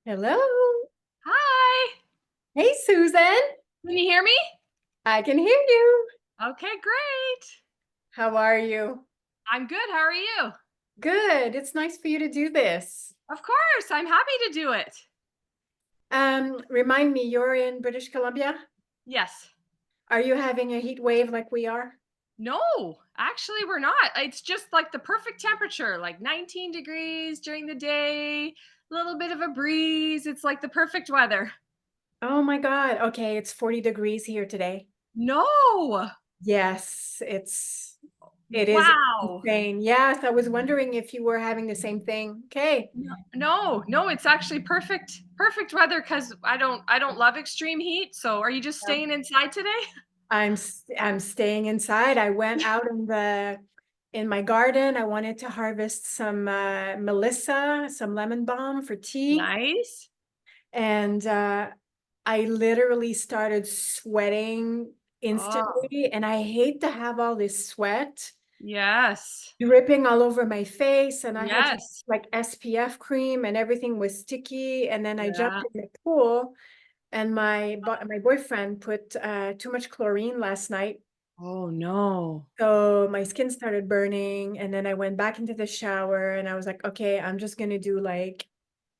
Hello. Hi. Hey, Susan. Can you hear me? I can hear you. Okay, great. How are you? I'm good. How are you? Good. It's nice for you to do this. Of course. I'm happy to do it. Remind me, you're in British Columbia? Yes. Are you having a heat wave like we are? No, actually, we're not. It's just like the perfect temperature, like 19 degrees during the day, a little bit of a breeze. It's like the perfect weather. Oh my God. Okay, it's 40 degrees here today. No. Yes, it is Wow. insane. Yes, I was wondering if you were having the same thing. Okay. No, it's actually perfect weather because I don't love extreme heat. So are you just Yeah. staying inside today? I'm staying inside. I went out in my garden. I wanted to harvest some Melissa, some lemon balm for tea. Nice. And I literally started sweating Oh, instantly. And I hate to have all this sweat yes. dripping all over my face. And I had to Yes. like SPF cream and everything was sticky. And then I jumped Yeah. in the pool and my boyfriend put too much chlorine last night. Oh, no. So my skin started burning, and then I went back into the shower and I was like, okay, I'm just gonna do like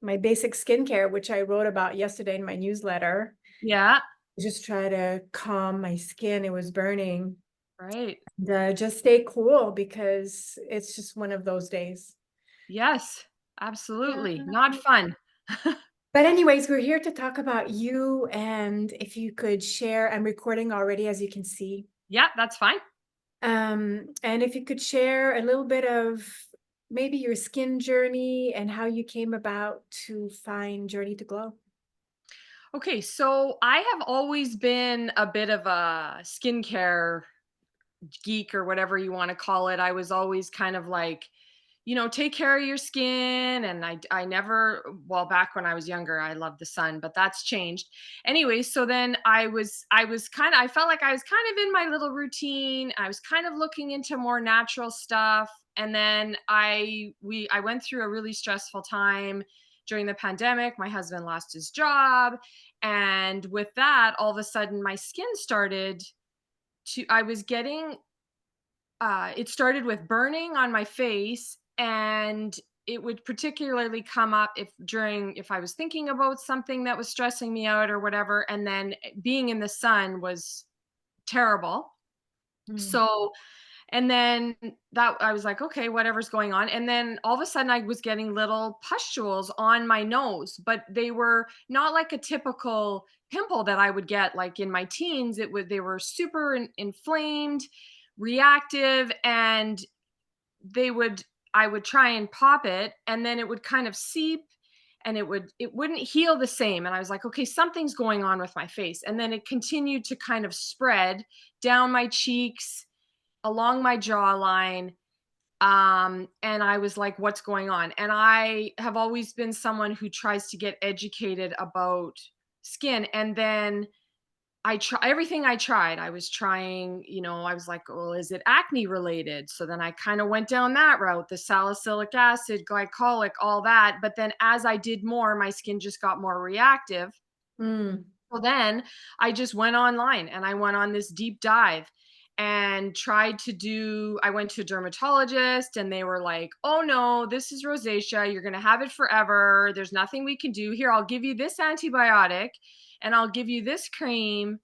my basic skincare, which I wrote about yesterday in my newsletter. Yeah. Just try to calm my skin. It was burning. Right. And, just stay cool because it's just one of those days. Yes. Yeah. Absolutely. Not fun. But anyways, we're here to talk about you, and if you could share, I'm recording already, as you can see. Yeah, that's fine. And if you could share a little bit of maybe your skin journey and how you came about to find Journey to Glow. Okay, so I have always been a bit of a skincare geek or whatever you want to call it. I was always kind of like, take care of your skin. And I never, well, back when I was younger, I loved the sun, but that's changed. Anyway, so then I felt like I was kind of in my little routine. I was kind of looking into more natural stuff. And then I went through a really stressful time during the pandemic. My husband lost his job. And with that, all of a sudden my skin started I was getting it started with burning on my face, and it would particularly come up if I was thinking about something that was stressing me out or whatever, and then being in the sun was terrible. Mm. So and then that I was like, okay, whatever's going on. And then all of a sudden I was getting little pustules on my nose, but they were not like a typical pimple that I would get like in my teens. They were super inflamed, reactive, and they would I would try and pop it and then it would kind of seep and it wouldn't heal the same. And I was like, okay, something's going on with my face. And then it continued to kind of spread down my cheeks, along my jawline. And I was like, what's going on? And I have always been someone who tries to get educated about skin. And then I try everything I tried. I was trying, I was like, well, is it acne related? So then I kind of went down that route, the salicylic acid, glycolic, all that. But then as I did more, my skin just got more reactive. Mm. So then I just went online and I went on this deep dive and I went to a dermatologist and they were like, oh no, this is rosacea. You're going to have it forever. There's nothing we can do. Here, I'll give you this antibiotic and I'll give you this cream.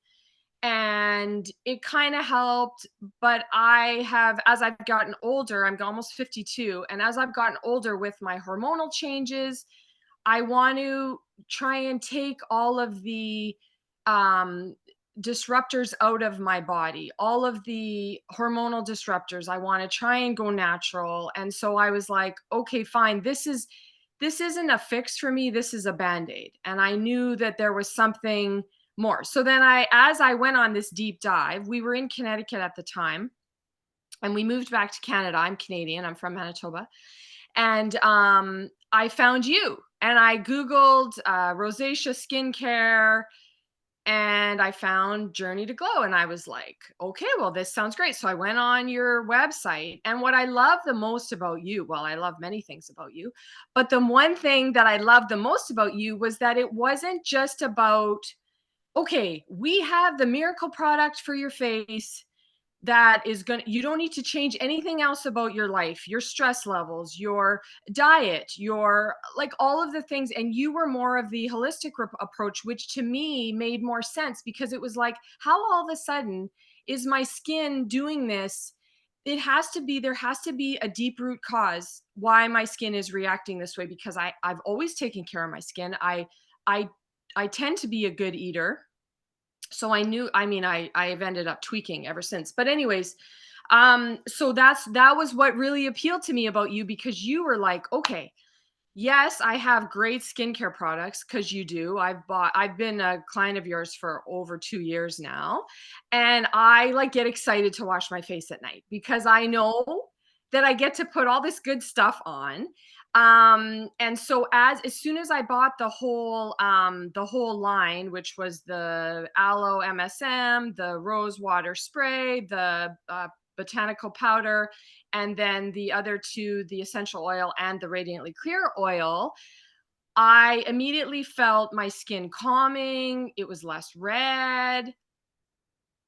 And it kind of helped. But as I've gotten older, I'm almost 52. And as I've gotten older with my hormonal changes, I want to try and take all of the um, disruptors out of my body, all of the hormonal disruptors. I want to try and go natural. And so I was like, okay, fine. This isn't a fix for me. This is a band-aid. And I knew that there was something more. So then as I went on this deep dive, we were in Connecticut at the time and we moved back to Canada. I'm Canadian. I'm from Manitoba. And I found you and I Googled rosacea skincare and I found Journey to Glow, and I was like, okay, well, this sounds great. So I went on your website, and what I love the most about you, well, I love many things about you, but the one thing that I loved the most about you was that it wasn't just about, okay, we have the miracle product for your face that is going to, you don't need to change anything else about your life, your stress levels, your diet, your like all of the things. And you were more of the holistic approach, which to me made more sense, because it was like, how all of a sudden is my skin doing this? It has to be, there has to be a deep root cause why my skin is reacting this way, because I've always taken care of my skin. I I tend to be a good eater, so I knew, I mean, I've ended up tweaking ever since. But anyways, so that was what really appealed to me about you, because you were like, okay, yes, I have great skincare products, because you do. I've been a client of yours for over 2 years now. And I like get excited to wash my face at night, because I know that I get to put all this good stuff on. And so as soon as I bought the whole line, which was the Aloe MSM, the rose water spray, the botanical powder, and then the other two, the essential oil and the radiantly clear oil, I immediately felt my skin calming. It was less red.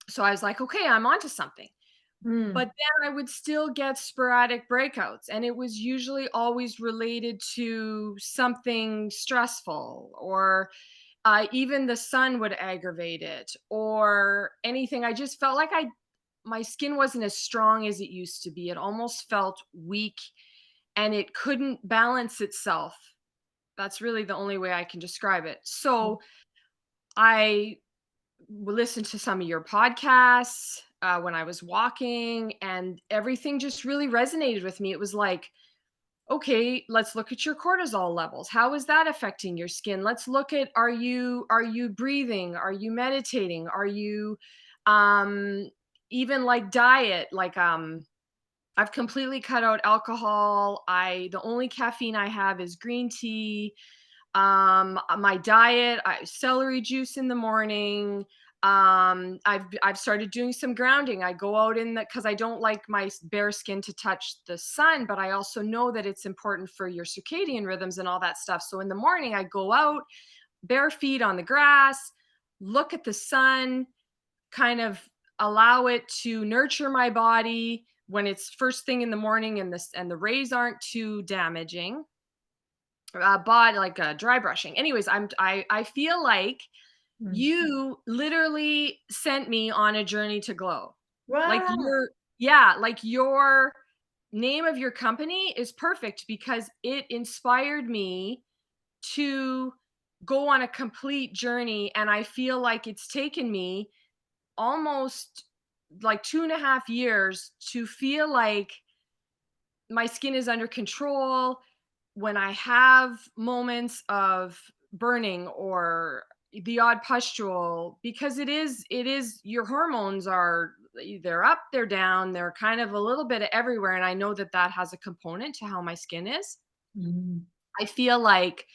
So I was like, okay, I'm onto something. But Mm. then I would still get sporadic breakouts, and it was usually always related to something stressful, or even the sun would aggravate it, or anything. I just felt like my skin wasn't as strong as it used to be. It almost felt weak, and it couldn't balance itself. That's really the only way I can describe it. So I listened to some of your podcasts when I was walking, and everything just really resonated with me. It was like, okay, let's look at your cortisol levels. How is that affecting your skin? Let's look at, are you breathing? Are you meditating? Are you um even like diet, like I've completely cut out alcohol. The only caffeine I have is green tea. My diet, celery juice in the morning. I've started doing some grounding. I go out in the, because I don't like my bare skin to touch the sun, but I also know that it's important for your circadian rhythms and all that stuff. So in the morning, I go out bare feet on the grass, look at the sun, kind of allow it to nurture my body when it's first thing in the morning, and the rays aren't too damaging. Body, like dry brushing. Anyways, I feel like Mm. you literally sent me on a journey to glow. Like Wow. yeah, like your name of your company is perfect, because it inspired me to go on a complete journey. And I feel like it's taken me almost like 2.5 years to feel like my skin is under control. When I have moments of burning or the odd pustule, because it is your hormones are, they're up, they're down, they're kind of a little bit of everywhere, and I know that that has a component to how my skin is. Mm. I feel like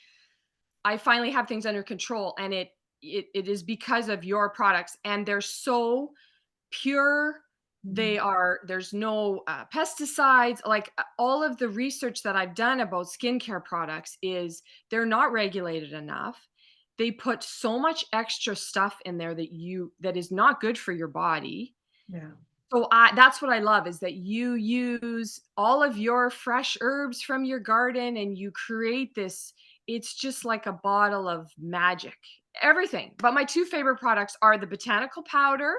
I finally have things under control, and it is because of your products, and they're so pure. Mm. There's no pesticides. Like all of the research that I've done about skincare products is they're not regulated enough. They put so much extra stuff in there that is not good for your body. Yeah. So that's what I love, is that you use all of your fresh herbs from your garden, and you create this, it's just like a bottle of magic. Everything. But my two favorite products are the botanical powder,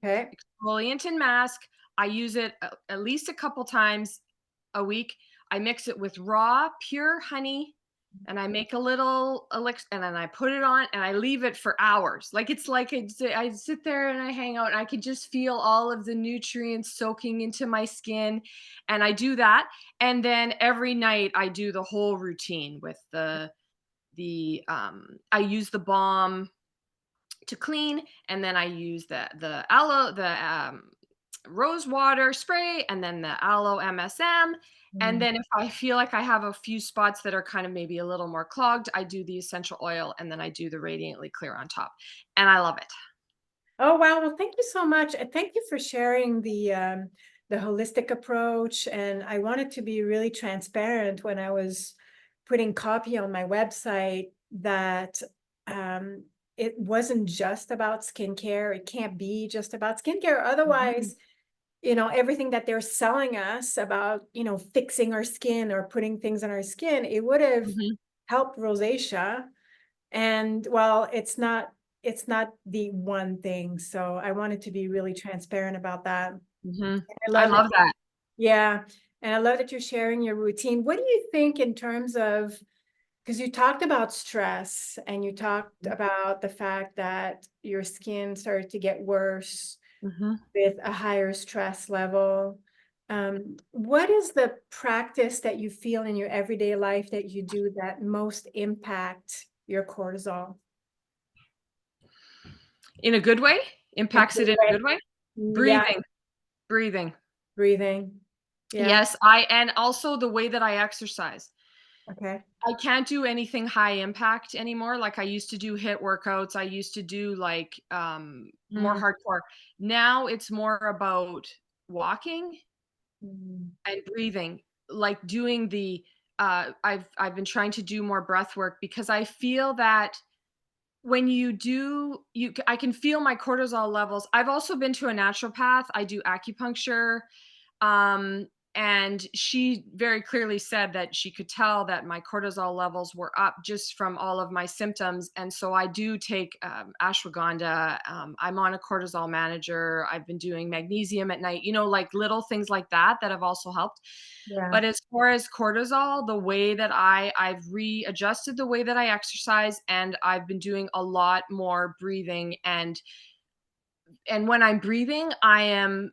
Okay. exfoliant and mask. I use it at least a couple times a week. I mix it with raw, pure honey, and I make a little elixir, and then I put it on, and I leave it for hours. I sit there and I hang out, and I can just feel all of the nutrients soaking into my skin. And I do that. And then every night I do the whole routine with I use the balm to clean, and then I use the aloe, rose water spray and then the aloe MSM. And Mm. then if I feel like I have a few spots that are kind of maybe a little more clogged, I do the essential oil and then I do the Radiantly Clear on top. And I love it. Oh, wow. Well, thank you so much. And thank you for sharing the holistic approach. And I wanted to be really transparent when I was putting copy on my website that um, it wasn't just about skincare. It can't be just about skincare. Mhm, Otherwise, everything that they're selling us about, fixing our skin or putting things on our skin, it would have mhm, helped rosacea. And well, it's not the one thing. So I wanted to be really transparent about that. mhm. I I love that. love that. Yeah. And I love that you're sharing your routine. What do you think in terms of, because you talked about stress and you talked about the fact that your skin started to get worse Mhm. with a higher stress level. What is the practice that you feel in your everyday life that you do that most impact your cortisol? In a good way? In a Impacts good it in a way. good way? Yeah, Breathing, breathing. breathing. Yeah, Yes, I and also the way that I exercise. okay. I can't do anything high impact anymore, like, I used to do HIIT workouts, I used to do, like, more Mm, hardcore. Now it's more about walking mm, and breathing, like, doing the, I've been trying to do more breath work because I feel that when you do I can feel my cortisol levels. I've also been to a naturopath, I do acupuncture, um, and she very clearly said that she could tell that my cortisol levels were up just from all of my symptoms. And so I do take ashwagandha. I'm on a cortisol manager. I've been doing magnesium at night, like little things like that that have also helped. yeah. But as far as cortisol, the way that I've readjusted the way that I exercise, and I've been doing a lot more breathing, and when I'm breathing, I am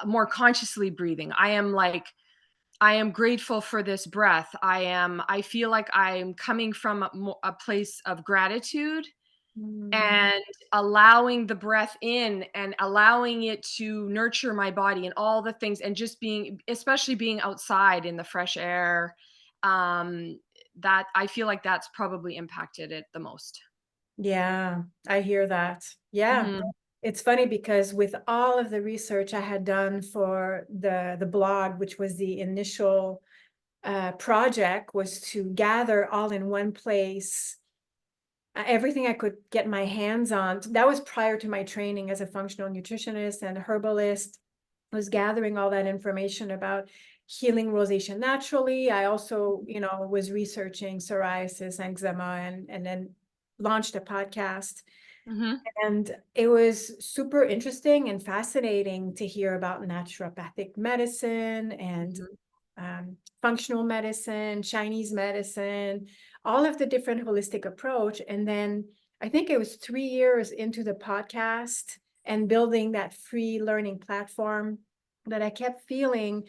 more consciously breathing. I am like, I am grateful for this breath. I feel like I'm coming from a place of gratitude Mm, and allowing the breath in and allowing it to nurture my body and all the things, and just being, especially being outside in the fresh air. Um, that I feel like that's probably impacted it the most. yeah, I hear that. Yeah. Mhm, It's funny because with all of the research I had done for the blog, which was the initial project, was to gather all in one place everything I could get my hands on. That was prior to my training as a functional nutritionist and herbalist. I was gathering all that information about healing rosacea naturally. I also, was researching psoriasis, eczema, and then launched a podcast. mhm, And it was super interesting and fascinating to hear about naturopathic medicine and mhm, functional medicine, Chinese medicine, all of the different holistic approach. And then I think it was 3 years into the podcast and building that free learning platform that I kept feeling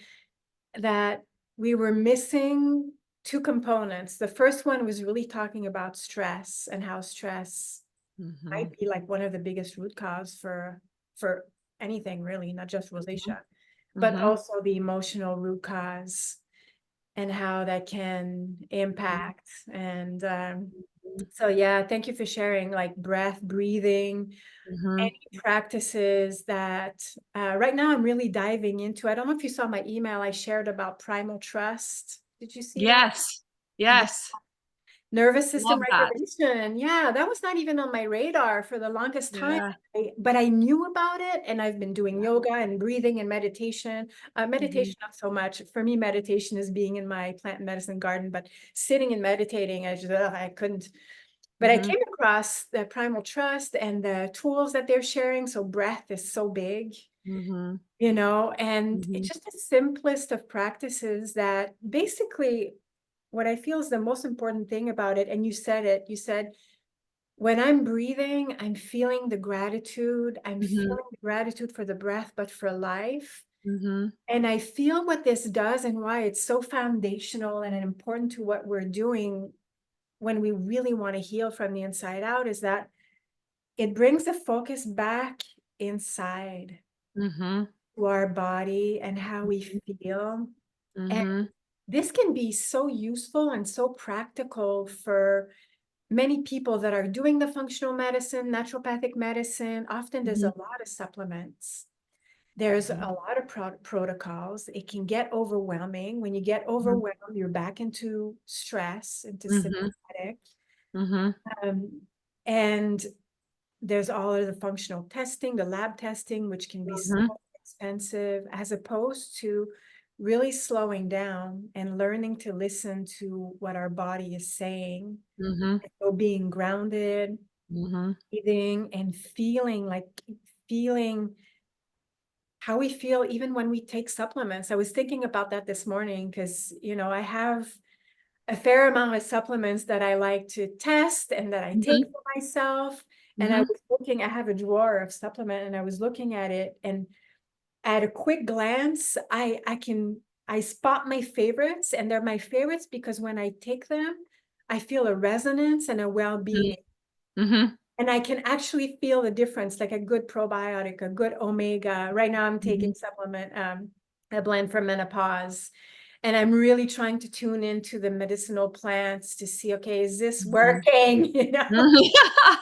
that we were missing two components. The first one was really talking about stress and how stress might mhm, be like one of the biggest root cause for anything really, not just mhm, rosacea, but mhm, also the emotional root cause and how that can mhm, impact. And mhm, so, yeah, thank you for sharing like breath, breathing, mhm. any practices that right now I'm really diving into. I don't know if you saw my email I shared about Primal Trust. Did you see that? Yes, yes, Nervous system love that. regulation. Yeah, that was not even on my radar for the longest time. Yeah, But I knew about it and I've been doing yeah, yoga and breathing and meditation. mhm, Meditation, not so much. For me, meditation is being in my plant medicine garden, but sitting and meditating, I couldn't. But I mhm, came across the Primal Trust and the tools that they're sharing. So breath is so big, mhm, and it's mhm, just the simplest of practices that basically what I feel is the most important thing about it. And you said it, you said, when I'm breathing, I'm feeling the gratitude. I'm mhm, feeling the gratitude for the breath, but for life. mhm, And I feel what this does and why it's so foundational and important to what we're doing when we really want to heal from the inside out is that it brings the focus back inside. mhm. to our body and how we feel. And Mhm. this can be so useful and so practical for many people that are doing the functional medicine, naturopathic medicine. Often there's Mhm. a lot of supplements. There's a Mhm. lot of protocols. It can get overwhelming. When you get Mhm. overwhelmed, you're back into stress, into Mhm. sympathetic. Mhm. Um, and there's all of the functional testing, the lab testing, which can be so Mhm. expensive, as opposed to really slowing down and learning to listen to what our body is saying. Mhm. So being grounded, Mhm. breathing, and feeling how we feel even when we take supplements. I was thinking about that this morning because, I have a fair amount of supplements that I like to test and that I take Mhm. for myself. And I Mhm. was looking, I have a drawer of supplement and I was looking at it, and at a quick glance, I spot my favorites, and they're my favorites because when I take them, I feel a resonance and a Mhm. well-being. Mhm. And I can actually feel the difference, like a good probiotic, a good omega. Right now I'm taking Mhm. supplement, a blend for menopause. And I'm really trying to tune into the medicinal plants to see, okay, is this Mhm. working? Mhm.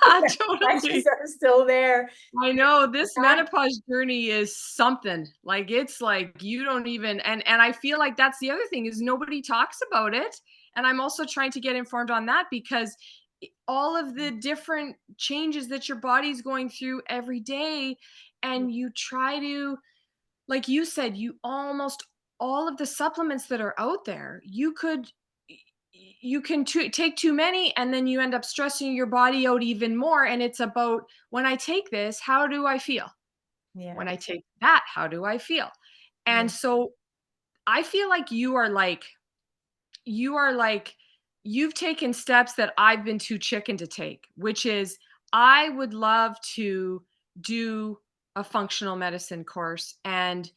The Totally. questions are still there. I know this That, menopause journey is something. Like it's like you don't even and I feel like that's the other thing is nobody talks about it. And I'm also trying to get informed on that because all of the different changes that your body's going through every day and you try to like you said you almost all of the supplements that are out there, you can take too many and then you end up stressing your body out even more and it's about when I take this, how do I feel? When yeah, I take that, how do I feel? And yeah, so I feel like you are like you've taken steps that I've been too chicken to take, which is I would love to do a functional medicine course and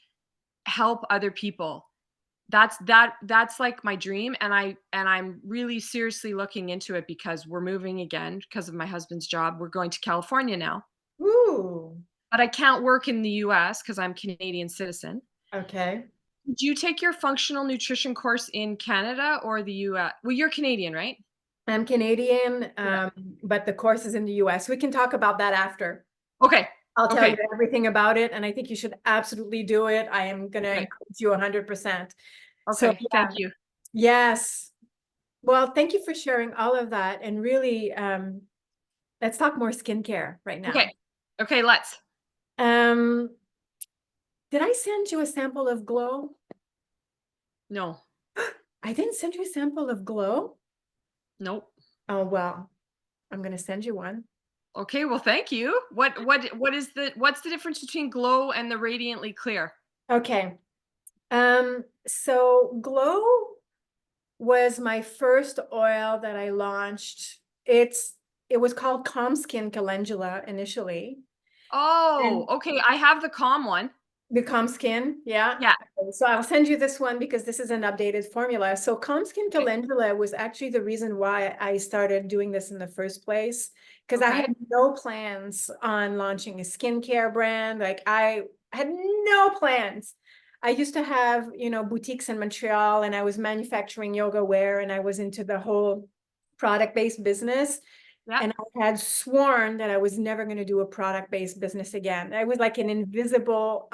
help other people. That's like my dream and I'm really seriously looking into it because we're moving again because of my husband's job. We're going to California now. ooh, But I can't work in the US because I'm Canadian citizen. okay. Did you take your functional nutrition course in Canada or the US? Well, you're Canadian, right? I'm Canadian, Yeah. but the course is in the US. We can talk about that after. Okay. I'll tell you Okay. everything about it, and I think you should absolutely do it. I am gonna Okay. encourage you 100%. So Okay. Thank you. yes. Well, thank you for sharing all of that. And really, let's talk more skincare right Okay. now. Okay, let's. Um, did I send you a sample of Glow? No. I didn't send you a sample of Glow. Nope. Oh, well, I'm gonna send you one. Okay, well, thank you. What's the difference between glow and the radiantly clear? Okay. So Glow was my first oil that I launched. It was called Calm Skin Calendula initially. Oh, And okay, I have the calm one. the Calm Skin, yeah. Yeah. Okay, so I'll send you this one because this is an updated formula. So Calm Skin Okay. Calendula was actually the reason why I started doing this in the first place. Because I Okay. had no plans on launching a skincare brand. Like I had no plans. I used to have, boutiques in Montreal, and I was manufacturing yoga wear, and I was into the whole product-based business. Yeah. And I had sworn that I was never going to do a product-based business again. It was like an invisible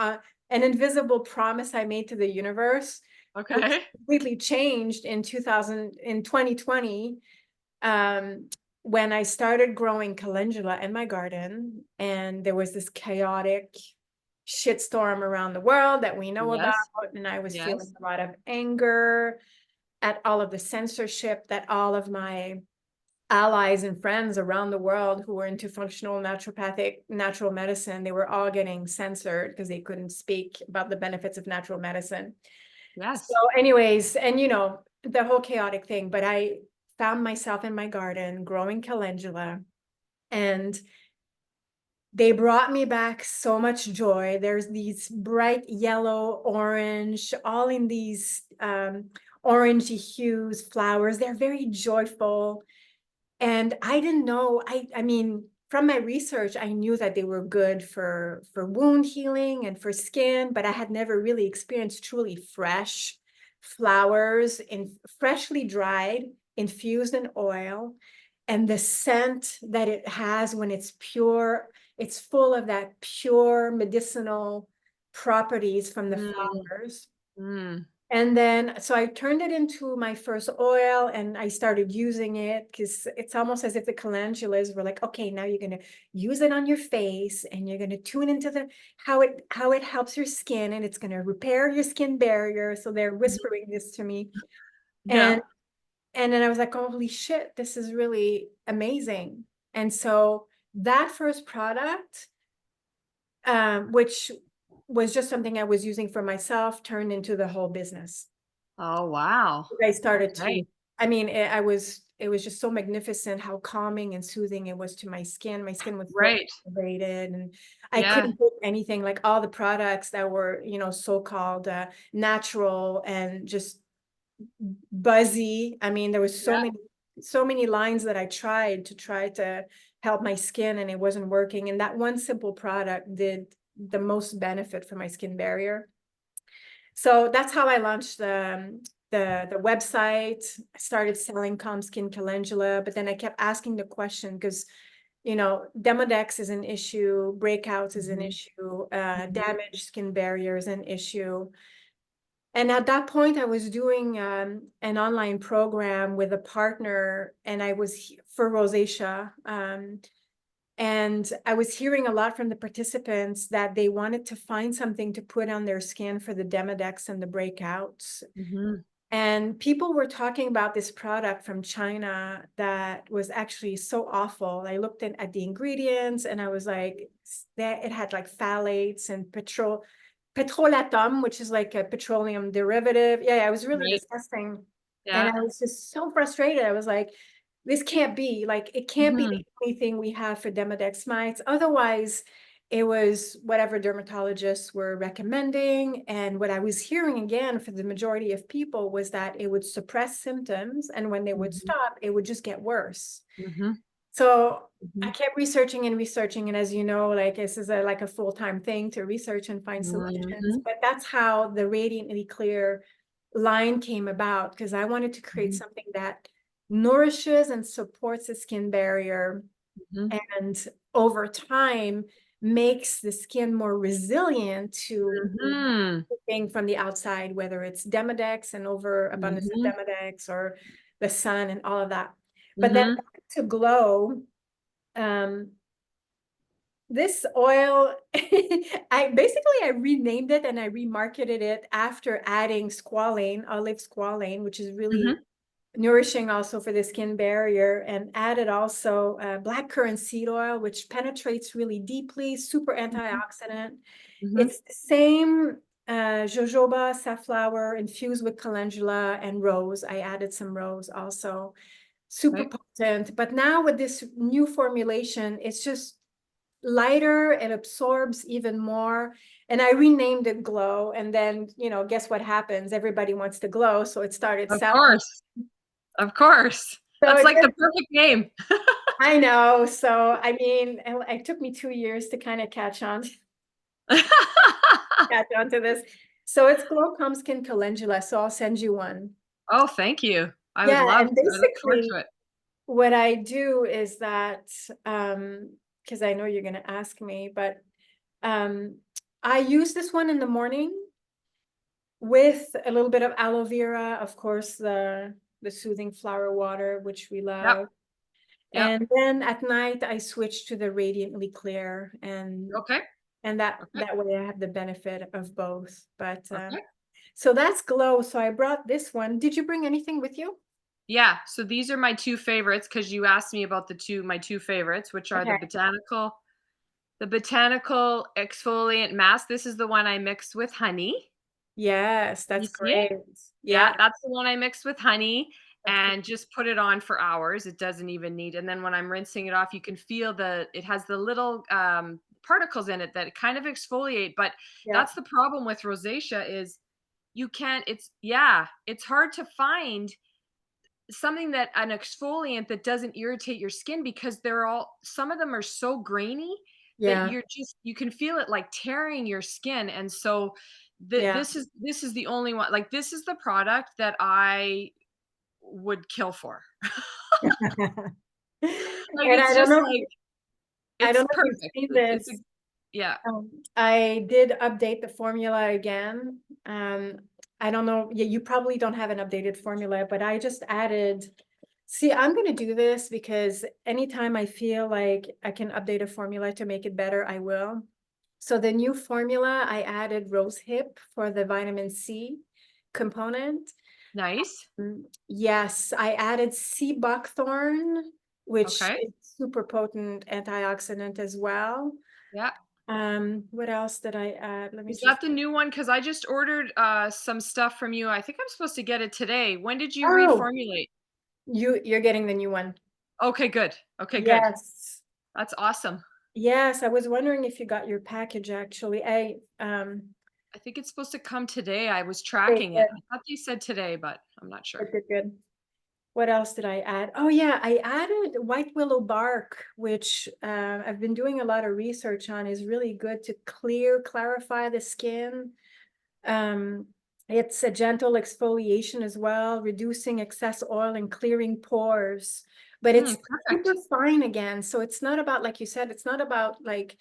promise I made to the universe, which Okay. completely changed in 2020, um, when I started growing calendula in my garden, and there was this chaotic shitstorm around the world that we know about, Yes. and I was feeling Yes. a lot of anger at all of the censorship that all of my allies and friends around the world who were into functional naturopathic natural medicine, they were all getting censored because they couldn't speak about the benefits of natural medicine. So Yes. anyways, and the whole chaotic thing, but I found myself in my garden growing calendula, and they brought me back so much joy. There's these bright yellow, orange, all in these orangey hues flowers. They're very joyful. And I didn't know, I mean, from my research, I knew that they were good for wound healing and for skin, but I had never really experienced truly fresh flowers in freshly dried, infused in oil, and the scent that it has when it's pure, it's full of that pure medicinal properties from the Mm, flowers. mm. And then, so I turned it into my first oil and I started using it because it's almost as if the calendulas were like, okay, now you're going to use it on your face and you're going to tune into the how it helps your skin and it's going to repair your skin barrier. So they're whispering this to me. Yeah. And and then I was like, holy shit, this is really amazing. And so that first product, which was just something I was using for myself, turned into the whole business. Oh, wow. I started Okay. to, I mean, it was just so magnificent how calming and soothing it was to my skin. My skin was so Right. activated and I Yeah. couldn't take anything like all the products that were, so-called natural and just buzzy. I mean, there was Yeah. so many lines that I tried to help my skin and it wasn't working. And that one simple product did the most benefit for my skin barrier. So that's how I launched the website. I started selling Calm Skin Calendula, but then I kept asking the question because Demodex is an issue, breakouts is an Mhm, issue, mhm, damaged skin barrier is an issue. And at that point, I was doing an online program with a partner, and I was for rosacea. And I was hearing a lot from the participants that they wanted to find something to put on their skin for the Demodex and the breakouts. mhm. And people were talking about this product from China that was actually so awful. I looked at the ingredients and I was like, that it had like phthalates and petrolatum, which is like a petroleum derivative. Yeah, it was really Right. disgusting. And Yeah. I was just so frustrated. I was like, this can't be like, it can't be Mhm, the only thing we have for Demodex mites. Otherwise, it was whatever dermatologists were recommending. And what I was hearing again for the majority of people was that it would suppress symptoms. And when they would mhm, stop, it would just get worse. mhm, So I mhm, kept researching and researching. And as you know, like this is like a full-time thing to research and find solutions. mhm, But that's how the Radiantly Clear line came about, because I wanted to create mhm, something that nourishes and supports the skin barrier mhm, and over time makes the skin more resilient to mhm, anything from the outside, whether it's Demodex and overabundance of mhm, Demodex or the sun and all of that. But then mhm. to glow, um, this oil, I renamed it and I remarketed it after adding squalane, olive squalane, which is really Mhm. nourishing also for the skin barrier, and added also blackcurrant seed oil, which penetrates really deeply, super Mhm. antioxidant. Mhm. It's the same jojoba, safflower infused with calendula and rose. I added some rose also, super Right. potent. But now with this new formulation, it's just lighter, it absorbs even more. And I renamed it Glow. And then, guess what happens? Everybody wants to glow. So it started Of selling. course. Of course. So That's it like the just, perfect name. I know. So I mean, it took me 2 years to kind of catch on to this. So it's Glow Calm Skin Calendula. So I'll send you one. Oh, thank you. I would Yeah, love and to. I look forward basically to it. what I do is that, because I know you're going to ask me, but um, I use this one in the morning with a little bit of aloe vera, of course, the soothing flower water, which we Yep. love. Yep. And then at night I switch to the Radiantly Clear, Okay. and that Okay. that way I have the benefit of both. But Okay. so that's Glow. So I brought this one. Did you bring anything with you? Yeah, so these are my 2 favorites because you asked me about my 2 favorites, which are Okay. the Botanical exfoliant mask. This is the one I mixed with honey. Yes, You that's see it? great. Yeah, Yeah, that's the one I mixed with honey that's great. and just put it on for hours. It doesn't even need, and then when I'm rinsing it off, you can feel it has the little, particles in it that kind of exfoliate, but Yeah. that's the problem with rosacea is you can't it's yeah, it's hard to find something that an exfoliant that doesn't irritate your skin, because they're all some of them are so grainy that Yeah, you can feel it like tearing your skin. And so yeah. this is the only one, like this is the product that I would kill for. Like And it's just like I don't it's know if you've perfect. seen It's a this. yeah. I did update the formula again. I don't know. Yeah, you probably don't have an updated formula, but I just added. See, I'm going to do this because anytime I feel like I can update a formula to make it better, I will. So the new formula, I added rose hip for the vitamin C component. Nice. Yes, I added sea buckthorn, which Okay. is super potent antioxidant as well. Yeah. What else did I add? Let me Is just. that the new one? Because I just ordered some stuff from you. I think I'm supposed to get it today. When did you Oh, reformulate? you're getting the new one. Okay, good. Okay, good. Yes. That's awesome. Yes, I was wondering if you got your package actually. I think it's supposed to come today. I was Okay, tracking it. good, I thought they said today, but I'm not sure. good, good, good. What else did I add? Oh yeah, I added white willow bark, which I've been doing a lot of research on, is really good to clarify the skin. Um, it's a gentle exfoliation as well, reducing excess oil and clearing pores. But it's super Perfect. fine again. So it's not about, like you said, it's not about like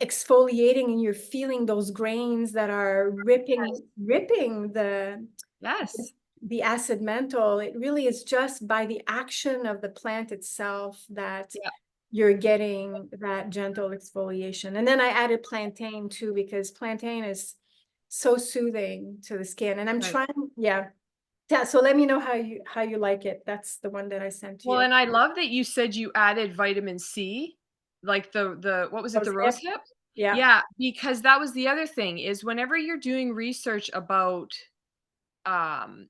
exfoliating and you're feeling those grains that are Yes. ripping Yes. the acid mantle. It really is just by the action of the plant itself that Yeah. you're getting that gentle exfoliation. And then I added plantain too, because plantain is so soothing to the skin. And I'm Right. trying, yeah. Yeah, so let me know how you like it. That's the one that I sent to Well, you. and I love that you said you added vitamin C, like the what was it, Rose the rose hip. hip? Yeah. Yeah, because that was the other thing is whenever you're doing research about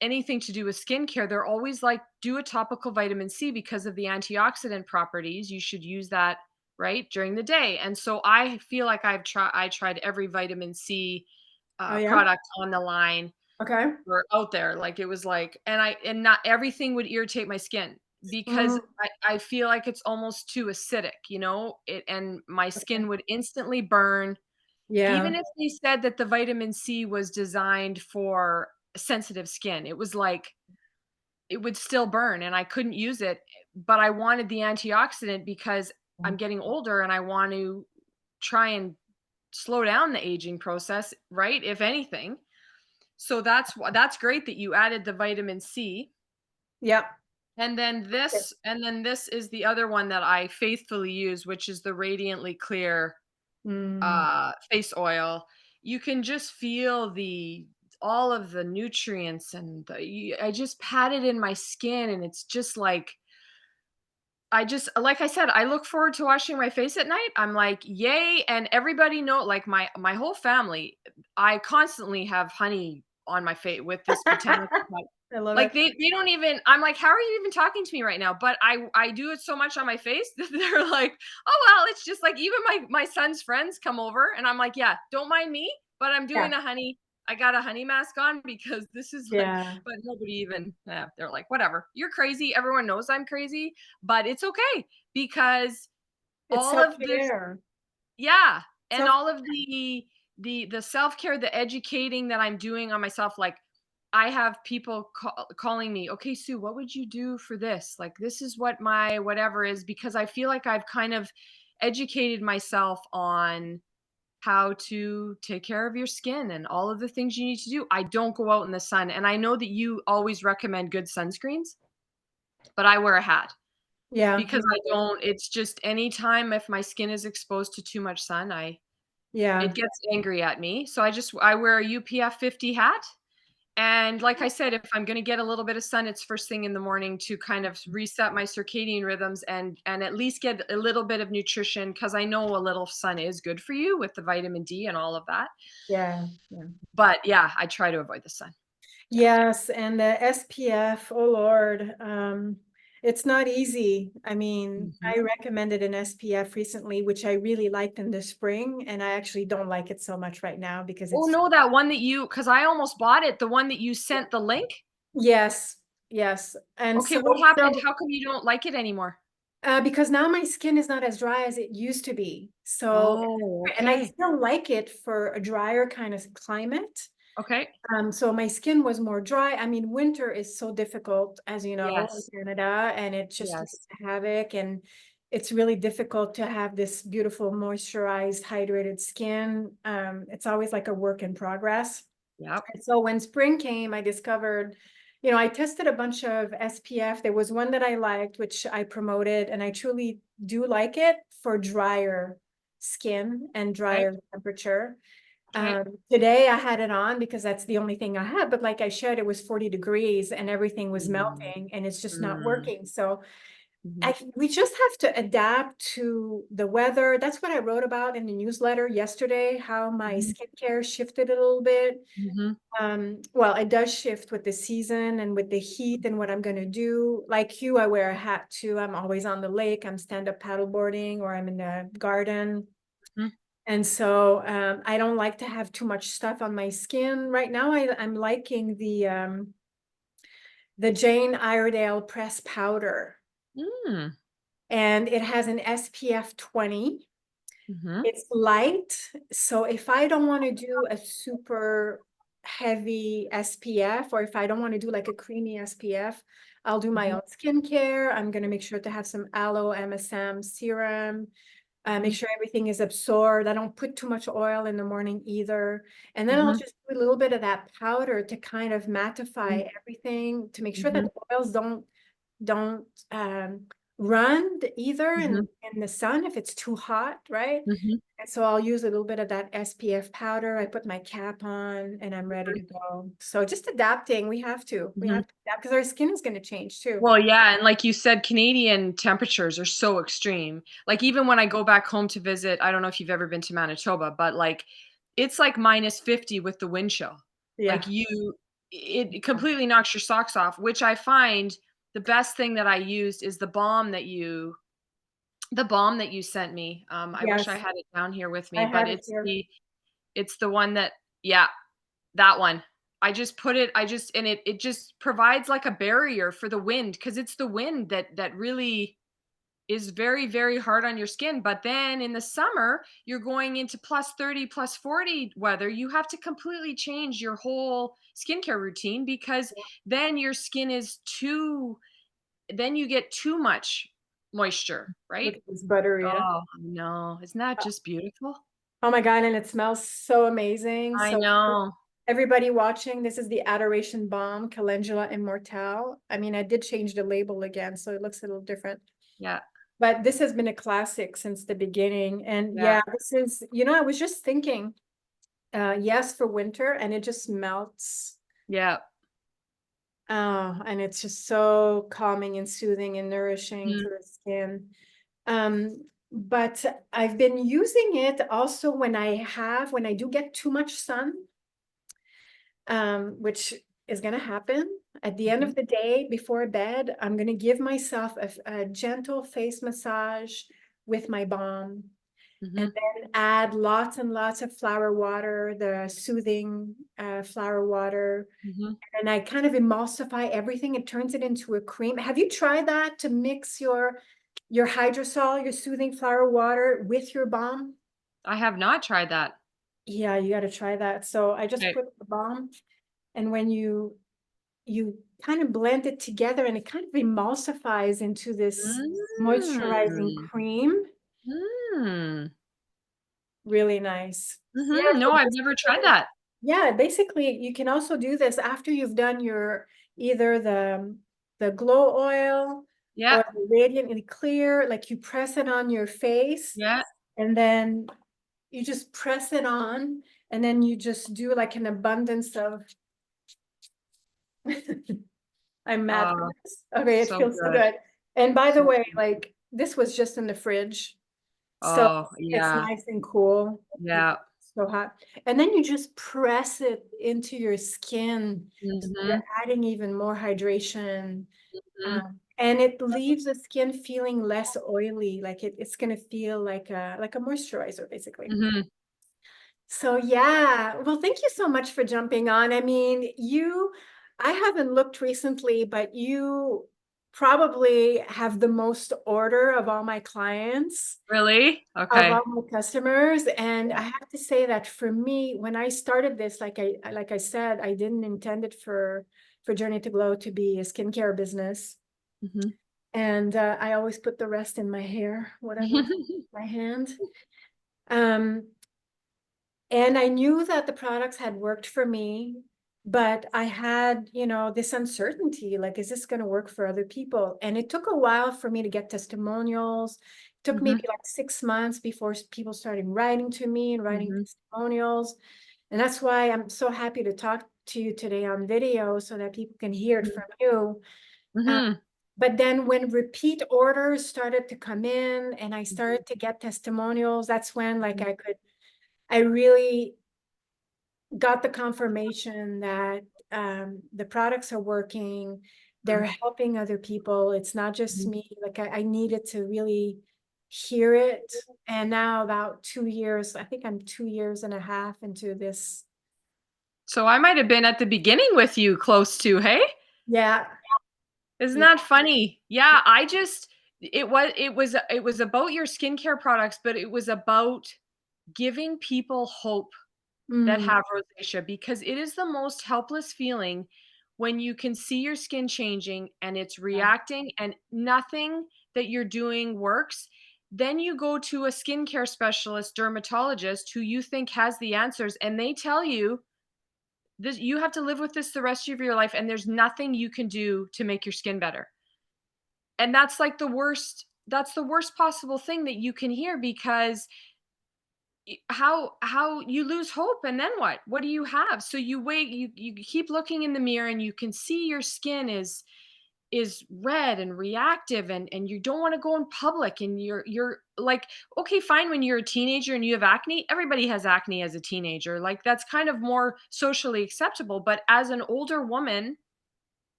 anything to do with skincare, they're always like, do a topical vitamin C because of the antioxidant properties. You should use that right during the day. And so I feel like I tried every vitamin C Oh yeah. product on the line Okay. or out there. Like it was like, and not everything would irritate my skin because Mm, I feel like it's almost too acidic, and my okay. skin would instantly burn. Yeah. Even if they said that the vitamin C was designed for sensitive skin, it was like it would still burn and I couldn't use it, but I wanted the antioxidant because I'm getting older and I want to try and slow down the aging process, right? If anything. So that's great that you added the vitamin C. Yeah. Okay. And then this is the other one that I faithfully use, which is the Radiantly Clear Mm, face oil. You can just feel the all of the nutrients and I just pat it in my skin and it's just like I just like I said, I look forward to washing my face at night. I'm like, "Yay." And everybody know like my whole family, I constantly have honey on my face with this botanical I love like it. they don't even I'm like, "How are you even talking to me right now?" But I do it so much on my face that they're like, "Oh, well, it's just like" even my son's friends come over and I'm like, "Yeah, don't mind me, but I'm Yeah. doing I got a honey mask on because this is like" Yeah. but nobody even they're like, "Whatever. You're crazy. Everyone knows I'm crazy." But it's okay because It's all of this self-care. yeah, and Self all of the self-care, the educating that I'm doing on myself, like, I have people calling me, "Okay, Sue, what would you do for this? Like, this is what my whatever is," because I feel like I've kind of educated myself on how to take care of your skin and all of the things you need to do. I don't go out in the sun, and I know that you always recommend good sunscreens, but I wear a hat. Yeah, Because me I too. don't it's just anytime if my skin is exposed to too much sun, Yeah. it gets angry at me, so I wear a UPF 50 hat, and like I said, if I'm gonna get a little bit of sun, it's first thing in the morning to kind of reset my circadian rhythms and at least get a little bit of nutrition because I know a little sun is good for you with the vitamin D and all of that, Yeah. Yeah. but yeah, I try to avoid the sun. Yeah. Yes, and the SPF, oh Lord, it's not easy. I mean, I Mhm. recommended an SPF recently, which I really liked in the spring, and I actually don't like it so much right now because Oh, it's no, that one that you because I almost bought it, the one that you sent the link? yes. Yes, and Okay, so what happened? so How come you don't like it anymore? because now my skin is not as dry as it used to be. So, Oh, and I okay. still like it for a drier kind of climate. Okay. So my skin was more dry. I mean, winter is so difficult, as you know, in Yes. Canada, and it just Yes. wreaks havoc. And it's really difficult to have this beautiful, moisturized, hydrated skin. It's always like a work in progress. Yep. And so when spring came, I discovered, I tested a bunch of SPF. There was one that I liked, which I promoted, and I truly do like it for drier skin and Okay. drier temperature. Okay. Today I had it on because that's the only thing I had, but like I shared, it was 40 degrees and everything was Mm, melting and it's just not mm, working. So mhm, we just have to adapt to the weather. That's what I wrote about in the newsletter yesterday, how my mhm, skincare shifted a little bit. mhm, Well, it does shift with the season and with the heat and what I'm going to do. Like you, I wear a hat too. I'm always on the lake. I'm stand-up paddleboarding or I'm in the garden. mhm, And so I don't like to have too much stuff on my skin. Right now, I'm liking the Jane Iredale press powder. mm, And it has an SPF 20. mhm, It's light. So if I don't want to do a super heavy SPF, or if I don't want to do like a creamy SPF, I'll do my mhm, own skincare. I'm going to make sure to have some Aloe MSM Serum. Make mhm, sure everything is absorbed. I don't put too much oil in the morning either. And then I'll mhm, just do a little bit of that powder to kind of mhm, mattify everything to make sure that mhm, the oils don't run either mhm, in the sun if it's too hot, right? mhm, And so I'll use a little bit of that SPF powder. I put my cap on and I'm ready to go. So just adapting, we have to. We mhm. have to adapt because our skin is going to change too. Well, yeah, and like you said, Canadian temperatures are so extreme. Like, even when I go back home to visit, I don't know if you've ever been to Manitoba, but, like, it's like -50 with the wind chill. Like, Yeah. it completely knocks your socks off, which I find the best thing that I used is the balm that you sent me. I wish I Yes, had it down here with I me, but have it here. it's the one that, yeah, that one. I just and it just provides like a barrier for the wind because it's the wind that really is very, very hard on your skin. But then in the summer, you're going into +30, +40 weather. You have to completely change your whole skincare routine because then your skin is too then you get too much moisture, right? Look at this butter, yeah. Oh, no. Isn't that just beautiful? Oh my God, and it smells so amazing. I So know. everybody watching, this is the Adoration Balm, Calendula Immortelle. I mean, I did change the label again, so it looks a little different. Yeah, But this has been a classic since the beginning. And yeah, yeah, this is, I was just thinking, yes, for winter, and it just melts. yeah. Oh, and it's just so calming and soothing and nourishing to Mhm, the skin. But I've been using it also when I do get too much sun, which is going to happen at the end mhm, of the day before bed. I'm going to give myself a gentle face massage with my balm and mhm, then add lots and lots of flower water, the soothing flower water. mhm. And I kind of emulsify everything. It turns it into a cream. Have you tried that to mix your hydrosol, your soothing flower water with your balm? I have not tried that. Yeah, you got to try that. So I just Okay. put the balm, and when you kind of blend it together, and it kind of emulsifies into this moisturizing Mm. cream. Mm. Really nice. Yeah, Mhm. No, so I've never tried that. yeah, basically you can also do this after you've done your either the glow oil Yeah, or the radiantly clear, like you press it on your face yeah. and then you just press it on and then you just do like an abundance of I'm mad for Oh, this. Okay, it so feels so good. good. And by the So way, good. like this was just in the fridge. So Oh, it's yeah, nice and cool. yeah. So hot. And then you just press it into your skin. So you're Mhm, adding even more hydration. mhm, And it leaves the skin feeling less oily. Like it's gonna feel like a moisturizer, basically. mhm. So yeah, well, thank you so much for jumping on. I mean, you I haven't looked recently, but you probably have the most order of all my clients, Really? of all Okay. my customers. And I Yeah. have to say that for me, when I started this, like I said, I didn't intend it for Journey to Glow to be a skincare business. Mhm. And I always put the rest in my hair, whatever my hand. Um, and I knew that the products had worked for me, but I had, this uncertainty, like, is this going to work for other people? And it took a while for me to get testimonials. It took maybe Mhm. like 6 months before people started writing to me and writing Mhm. testimonials. And that's why I'm so happy to talk to you today on video so that people can hear it Mhm. from you. Uh, Mhm. but then when repeat orders started to come in and I Mhm. started to get testimonials, that's when like Mhm. I really got the confirmation that the products are working, they're helping other people. It's not just Mhm. me. Like I needed to really hear it. And now about 2 years, I think I'm 2 years and a half into this. So I might have been at the beginning with you close to, hey? Yeah. Isn't Yeah. that funny? Yeah, I just it was about your skincare products, but it was about giving people hope that Mm, have rosacea because it is the most helpless feeling when you can see your skin changing and it's yeah. reacting and nothing that you're doing works. Then you go to a skincare specialist, dermatologist who you think has the answers, and they tell you this you have to live with this the rest of your life and there's nothing you can do to make your skin better. And that's the worst possible thing that you can hear because how you lose hope and then what do you have? So you wait, you keep looking in the mirror and you can see your skin is red and reactive and you don't want to go in public and you're like, okay, fine, when you're a teenager and you have acne, everybody has acne as a teenager, like that's kind of more socially acceptable, but as an older woman,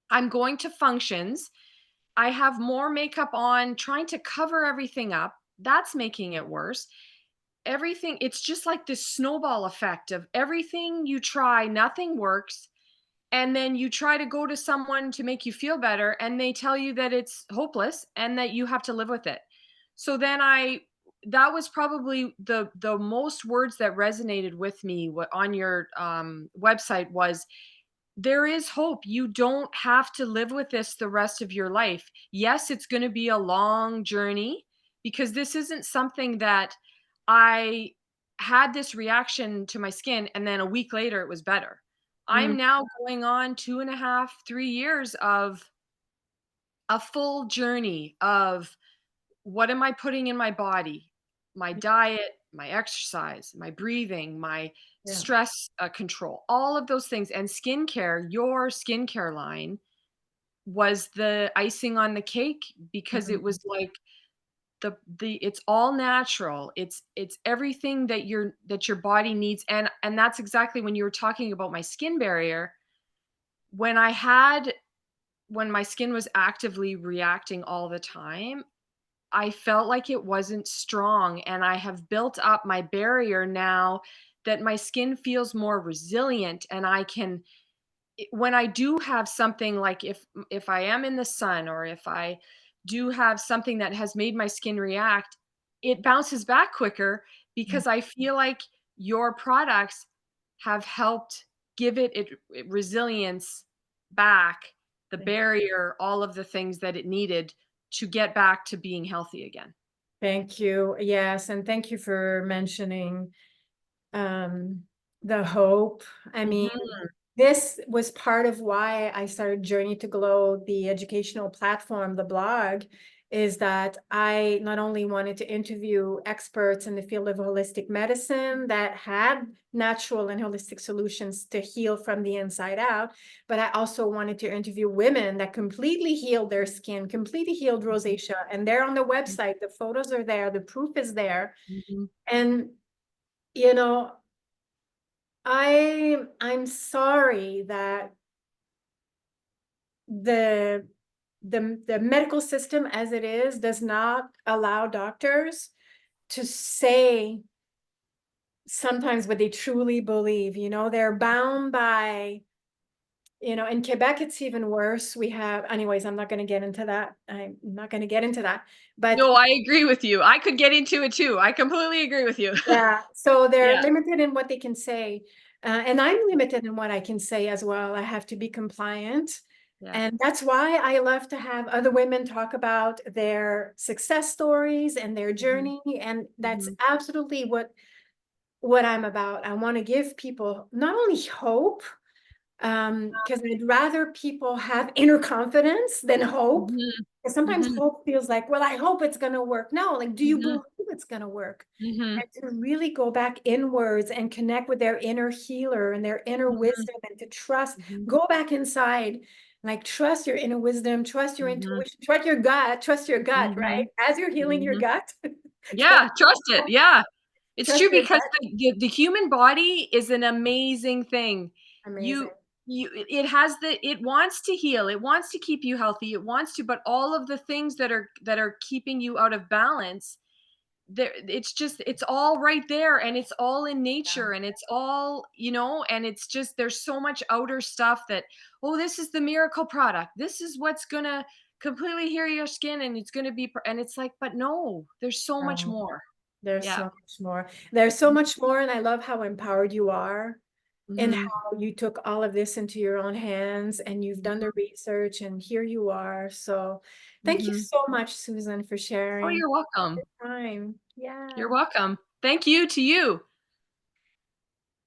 I'm going to functions, I have more makeup on, trying to cover everything up. That's making it worse. Everything, it's just like this snowball effect of everything you try, nothing works. And then you try to go to someone to make you feel better, and they tell you that it's hopeless and that you have to live with it. So then that was probably the most words that resonated with me on your website was there is hope. You don't have to live with this the rest of your life. Yes, it's going to be a long journey because this isn't something that I had this reaction to my skin and then a week later it was better. Mm, I'm now going on 2.5, 3 years of a full journey of what am I putting in my body? My diet, my exercise, my breathing, my yeah. stress control, all of those things. And skincare, your skincare line was the icing on the cake because it Mm, was like the it's all natural. It's everything that your body needs. And that's exactly when you were talking about my skin barrier. When I had when my skin was actively reacting all the time, I felt like it wasn't strong, and I have built up my barrier now that my skin feels more resilient and I can when I do have something like if I am in the sun or if I do have something that has made my skin react, it bounces back quicker mm. because I feel like your products have helped give it resilience back, the barrier, all of the things that it needed to get back to being healthy again. Thank you. Yes, and thank you for mentioning um, the hope. I mean, Mhm, this was part of why I started Journey to Glow, the educational platform, the blog, is that I not only wanted to interview experts in the field of holistic medicine that had natural and holistic solutions to heal from the inside out, but I also wanted to interview women that completely healed their skin, completely healed rosacea. And they're on the website, the photos are there, the proof is there. mhm, And, you know, I'm sorry that the the medical system as it is does not allow doctors to say sometimes what they truly believe. They're bound by You know, in Quebec, it's even worse. We have, anyways, I'm not going to get into that. I'm not going to get into that. But No, I agree with you. I could get into it too. I completely agree with you. yeah, so they're Yeah, limited in what they can say. And I'm limited in what I can say as well. I have to be compliant. yeah. And that's why I love to have other women talk about their success stories and their Mhm, journey. And that's mhm, absolutely what I'm about. I want to give people not only hope, because I'd rather people have inner confidence than hope. mhm, Because sometimes mhm, hope feels like, well, I hope it's going to work. No, like, do you mhm, believe it's going to work? mhm, And to really go back inwards and connect with their inner healer and their inner mhm, wisdom, and to trust, mhm, go back inside, like trust your inner wisdom, trust your mhm, intuition, trust your gut, right? mhm, As you're healing your mhm. gut, trust, Yeah, trust it, yeah. It's trust true your because gut. the human body is an amazing thing. Amazing. You it has it wants to heal, it wants to keep you healthy, it wants to, but all of the things that are keeping you out of balance, there it's just it's all right there, and it's all in Yeah. nature, and it's all, and it's just there's so much outer stuff that, oh, this is the miracle product, this is what's gonna completely heal your skin, and it's gonna be and it's like, but no, there's so much No, more. there's Yeah. so much more. There's so much more, and I love how empowered you are, and Mhm. how you took all of this into your own hands and you've done the Mhm. research, and here you are. So thank you Mhm. so much, Susan, for Oh, sharing you're welcome. your time. You're Yeah. welcome. Thank you to you.